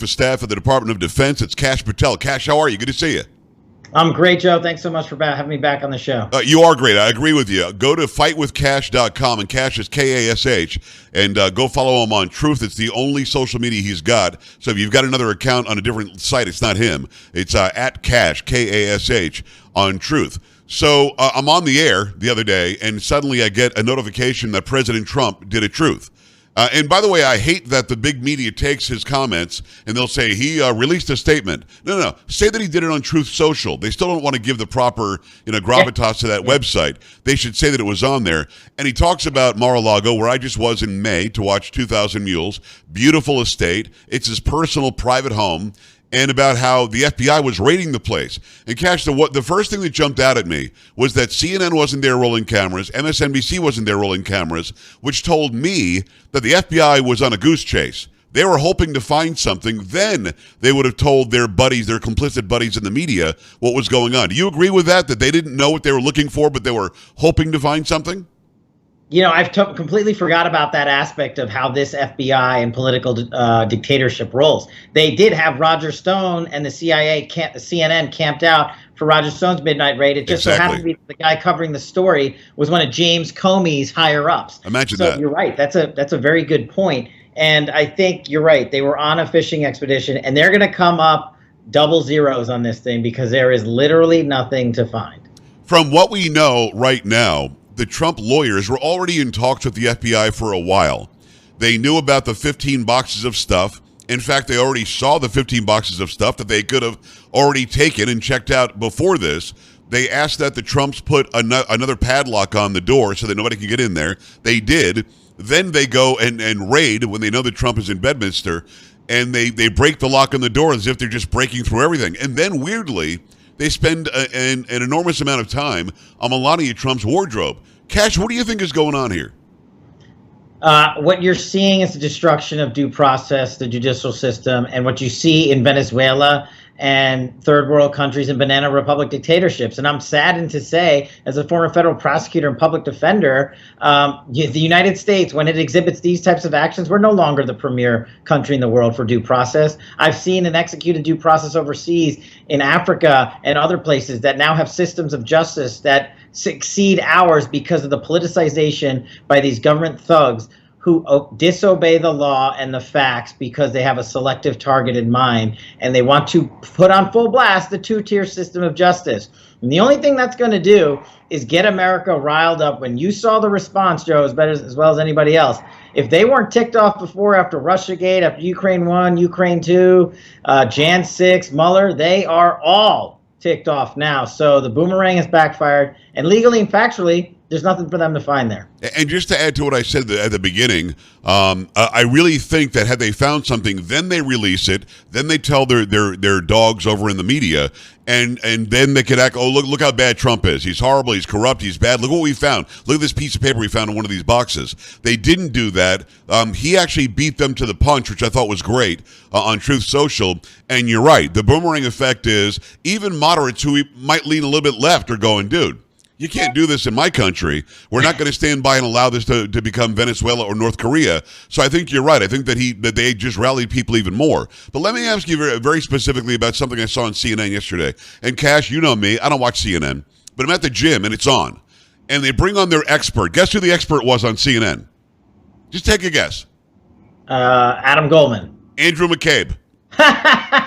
For staff at the Department of Defense, it's Kash Patel. Kash, how are you? Good to see you. I'm great, Joe. Thanks so much for having me back on the show. You are great. I agree with you. Go to fightwithkash.com, and Kash is Kash, and go follow him on Truth. It's the only social media he's got. So if you've got another account on a different site, it's not him. It's at Kash, Kash, on Truth. So I'm on the air the other day, and suddenly I get a notification that President Trump did a Truth. And by the way, I hate that the big media takes his comments and they'll say he released a statement. No. Say that he did it on Truth Social. They still don't want to give the proper, gravitas to that website. They should say that it was on there. And he talks about Mar-a-Lago, where I just was in May to watch 2,000 Mules. Beautiful estate. It's his personal private home. And about how the FBI was raiding the place. And Kash, the first thing that jumped out at me was that CNN wasn't there rolling cameras, MSNBC wasn't there rolling cameras, which told me that the FBI was on a goose chase. They were hoping to find something. Then they would have told their buddies, their complicit buddies in the media, what was going on. Do you agree with that they didn't know what they were looking for, but they were hoping to find something? I've completely forgot about that aspect of how this FBI and political dictatorship rolls. They did have Roger Stone and the CNN camped out for Roger Stone's midnight raid. It just so happened to be the guy covering the story was one of James Comey's higher-ups. Imagine that. So you're right. That's a very good point. And I think you're right. They were on a fishing expedition, and they're going to come up double zeros on this thing because there is literally nothing to find. From what we know right now, the Trump lawyers were already in talks with the FBI for a while. They knew about the 15 boxes of stuff. In fact, they already saw the 15 boxes of stuff that they could have already taken and checked out before this. They asked that the Trumps put another padlock on the door so that nobody can get in there. They did. Then they go and raid when they know that Trump is in Bedminster, and they break the lock on the door as if they're just breaking through everything. And then, weirdly, they spend an enormous amount of time on Melania Trump's wardrobe. Kash, what do you think is going on here? What you're seeing is the destruction of due process, the judicial system, and what you see in Venezuela and third world countries and banana republic dictatorships. And I'm saddened to say, as a former federal prosecutor and public defender, the United States, when it exhibits these types of actions, we're no longer the premier country in the world for due process. I've seen and executed due process overseas in Africa and other places that now have systems of justice that succeed ours because of the politicization by these government thugs who disobey the law and the facts because they have a selective target in mind, and they want to put on full blast the two-tier system of justice. And the only thing that's going to do is get America riled up. When you saw the response, Joe, as well as anybody else, if they weren't ticked off before, after Russiagate, after Ukraine 1, Ukraine 2, Jan 6, Mueller, they are all ticked off now. So the boomerang has backfired, and legally and factually, there's nothing for them to find there. And just to add to what I said at the beginning, I really think that had they found something, then they release it, then they tell their dogs over in the media, and then they could act, oh, look how bad Trump is. He's horrible, he's corrupt, he's bad. Look what we found. Look at this piece of paper we found in one of these boxes. They didn't do that. He actually beat them to the punch, which I thought was great, on Truth Social. And you're right. The boomerang effect is even moderates who might lean a little bit left are going, dude, you can't do this in my country. We're not going to stand by and allow this to become Venezuela or North Korea. So I think you're right. I think that they just rallied people even more. But let me ask you very, very specifically about something I saw on CNN yesterday. And Kash, you know me. I don't watch CNN. But I'm at the gym, and it's on. And they bring on their expert. Guess who the expert was on CNN? Just take a guess. Adam Goldman. Andrew McCabe.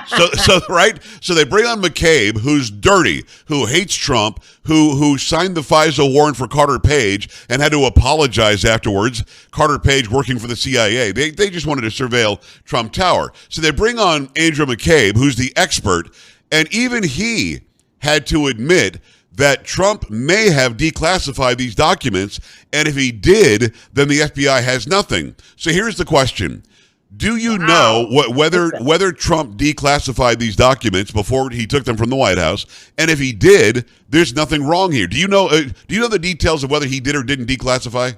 So they bring on McCabe, who's dirty, who hates Trump, who signed the FISA warrant for Carter Page and had to apologize afterwards. Carter Page working for the CIA. They just wanted to surveil Trump Tower. So they bring on Andrew McCabe, who's the expert, and even he had to admit that Trump may have declassified these documents, and if he did, then the FBI has nothing. So here's the question. Do you know whether Trump declassified these documents before he took them from the White House? And if he did, there's nothing wrong here. Do you know the details of whether he did or didn't declassify?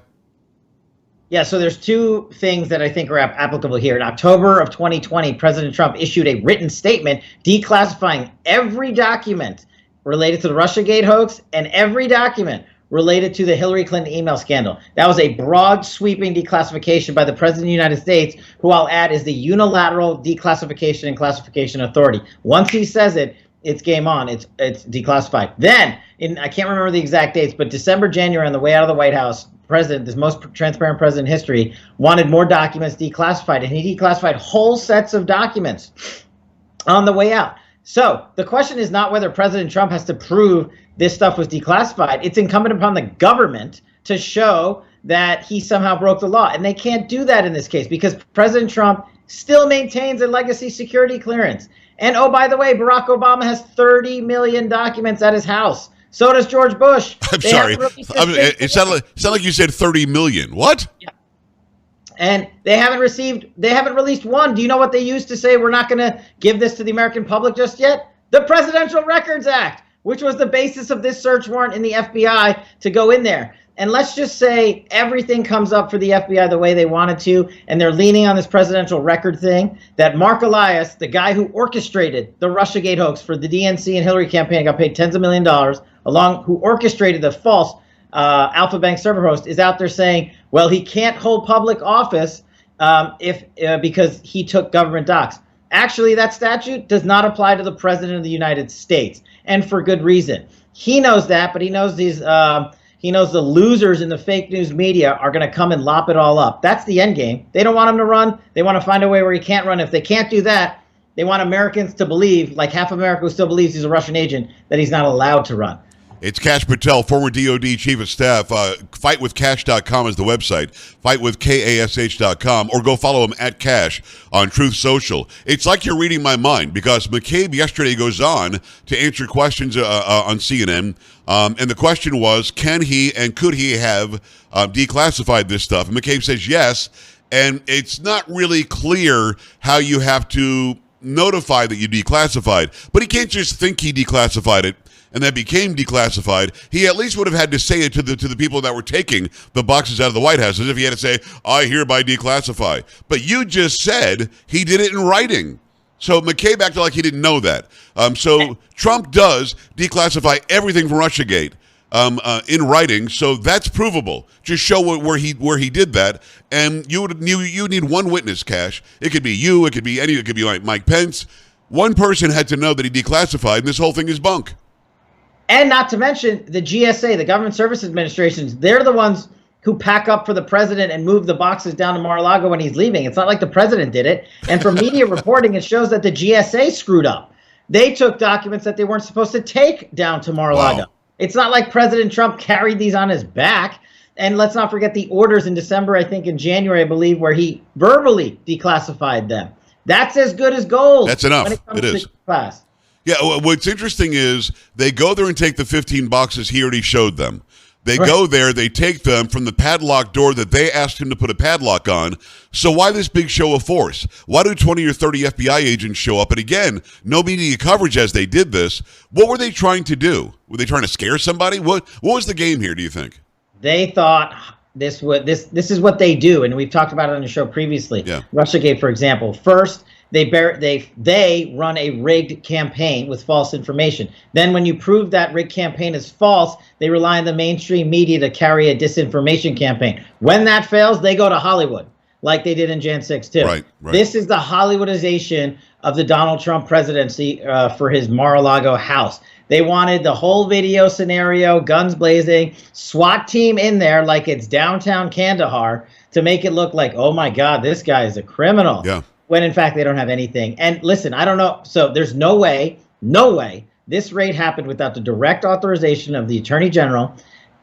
Yeah, so there's two things that I think are applicable here. In October of 2020, President Trump issued a written statement declassifying every document related to the Russiagate hoax and every document related to the Hillary Clinton email scandal. That was a broad, sweeping declassification by the President of the United States, who I'll add is the unilateral declassification and classification authority. Once he says it, it's game on. It's declassified. Then, I can't remember the exact dates, but December, January, on the way out of the White House, president, this most transparent president in history, wanted more documents declassified, and he declassified whole sets of documents on the way out. So the question is not whether President Trump has to prove this stuff was declassified. It's incumbent upon the government to show that he somehow broke the law. And they can't do that in this case because President Trump still maintains a legacy security clearance. And oh, by the way, Barack Obama has 30 million documents at his house. So does George Bush. I'm sorry. It sounded like you said 30 million. What? Yeah. And they haven't released one. Do you know what they used to say? We're not going to give this to the American public just yet? The Presidential Records Act, which was the basis of this search warrant in the FBI to go in there. And let's just say everything comes up for the FBI the way they wanted to, and they're leaning on this presidential record thing, that Mark Elias, the guy who orchestrated the Russiagate hoax for the DNC and Hillary campaign, got paid tens of millions of dollars, who orchestrated the false Alpha Bank server host, is out there saying, well, he can't hold public office because he took government docs. Actually, that statute does not apply to the President of the United States, and for good reason. He knows that, but he knows these... he knows the losers in the fake news media are going to come and lop it all up. That's the end game. They don't want him to run. They want to find a way where he can't run. If they can't do that, they want Americans to believe, like half America who still believes he's a Russian agent, that he's not allowed to run. It's Kash Patel, former DOD Chief of Staff. Fightwithkash.com is the website. Fightwithkash.com, or go follow him at Kash on Truth Social. It's like you're reading my mind because McCabe yesterday goes on to answer questions on CNN. And the question was, can he and could he have declassified this stuff? And McCabe says yes. And it's not really clear how you have to notify that you declassified. But he can't just think he declassified it and that became declassified. He at least would have had to say it to the people that were taking the boxes out of the White House, as if he had to say, I hereby declassify. But you just said he did it in writing. So McCabe acted like he didn't know that. So Trump does declassify everything from Russiagate in writing, so that's provable. Just show where he did that, and you need one witness, Kash. It could be you, it could be it could be like Mike Pence. One person had to know that he declassified, and this whole thing is bunk. And not to mention the GSA, the Government Services Administrations, they're the ones who pack up for the president and move the boxes down to Mar-a-Lago when he's leaving. It's not like the president did it. And from media reporting, it shows that the GSA screwed up. They took documents that they weren't supposed to take down to Mar-a-Lago. Wow. It's not like President Trump carried these on his back. And let's not forget the orders in December, I think in January, I believe, where he verbally declassified them. That's as good as gold. That's enough. When it comes it is. To class. Yeah, what's interesting is they go there and take the 15 boxes he already showed them. They Right. go there, they take them from the padlock door that they asked him to put a padlock on. So why this big show of force? Why do 20 or 30 FBI agents show up? And again, no media coverage as they did this. What were they trying to do? Were they trying to scare somebody? What was the game here, do you think? They thought this is what they do, and we've talked about it on the show previously. Yeah. Russiagate, for example. First, they run a rigged campaign with false information. Then when you prove that rigged campaign is false, they rely on the mainstream media to carry a disinformation campaign. When that fails, they go to Hollywood, like they did in Jan 6 too. Right. This is the Hollywoodization of the Donald Trump presidency for his Mar-a-Lago house. They wanted the whole video scenario, guns blazing, SWAT team in there like it's downtown Kandahar to make it look like, oh my God, this guy is a criminal. Yeah. When in fact they don't have anything. And listen, I don't know. So there's no way this raid happened without the direct authorization of the Attorney General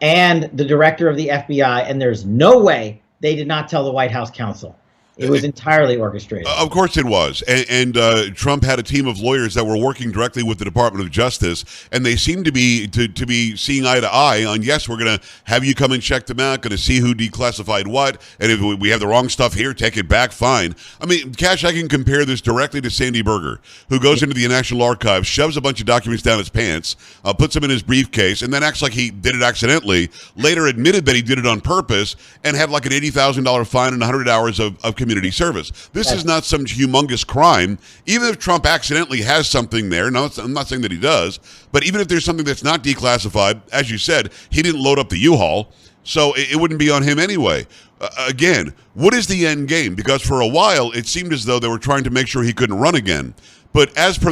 and the director of the FBI. And there's no way they did not tell the White House counsel. It was entirely orchestrated. Of course it was. And Trump had a team of lawyers that were working directly with the Department of Justice, and they seem to be seeing eye to eye on, yes, we're going to have you come and check them out, going to see who declassified what, and if we have the wrong stuff here, take it back, fine. I mean, Kash, I can compare this directly to Sandy Berger, who goes into the National Archives, shoves a bunch of documents down his pants, puts them in his briefcase, and then acts like he did it accidentally, later admitted that he did it on purpose, and had like an $80,000 fine and 100 hours of community service. This is not some humongous crime. Even if Trump accidentally has something there, no, I'm not saying that he does, but even if there's something that's not declassified, as you said, he didn't load up the U-Haul, so it wouldn't be on him anyway. Again, what is the end game? Because for a while, it seemed as though they were trying to make sure he couldn't run again. But as per the